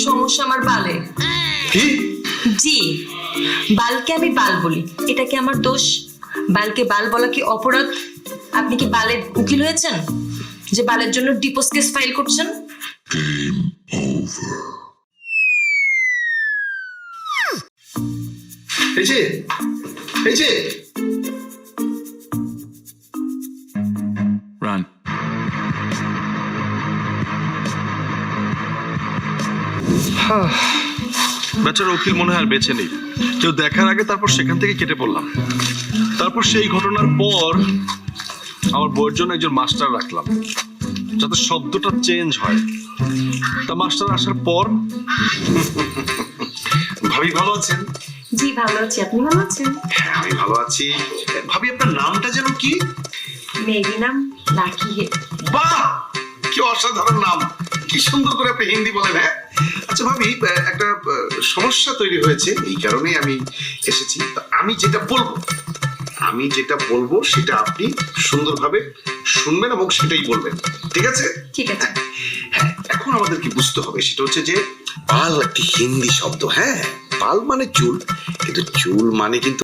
সমস্যা আমার বালে। কি? জি, বালকে আমি বাল বলি, এটা কি আমার দোষ? বালকে বাল বলা কি অপরাধ? আপনি কি বালের উকিল হয়েছেন যে বালের জন্য ডিভোর্স কেস ফাইল করছেন? এই যে এই যে Run. বেচারা উকিল মনে হয় আর বেঁচে নেই। কেউ দেখার আগে তারপর সেখান থেকে কেটে পড়লাম। তারপর সেই ঘটনার পর আমার বইয়ের জন্য একজন মাস্টার রাখলাম, যাতে শব্দটা চেঞ্জ হয়। তা মাস্টার আসার পর ভাবি ভালো আছেন? জি ভালো আছি, আপনি ভালো আছেন? হ্যাঁ আমি ভালো আছি। ভাবি আপনার নামটা যেন কি? মেরি নাম লাকি হে। বাহ, কি অসাধারণ নাম, কি সুন্দর করে আপনি হিন্দি বলেন। হ্যাঁ আচ্ছা ভাবি, একটা সমস্যা তৈরি হয়েছে, এই কারণেই আমি এসেছি। তা আমি যেটা বলবো সেটা আপনি সুন্দরভাবে শুনবেন এবং সেটাই বলবেন, ঠিক আছে? ঠিক আছে। হ্যাঁ, এখন আমাদের কি বুঝতে হবে সেটা হচ্ছে যে বাল একটি হিন্দি শব্দ। হ্যাঁ, বাল মানে চুল, কিন্তু চুল মানে কিন্তু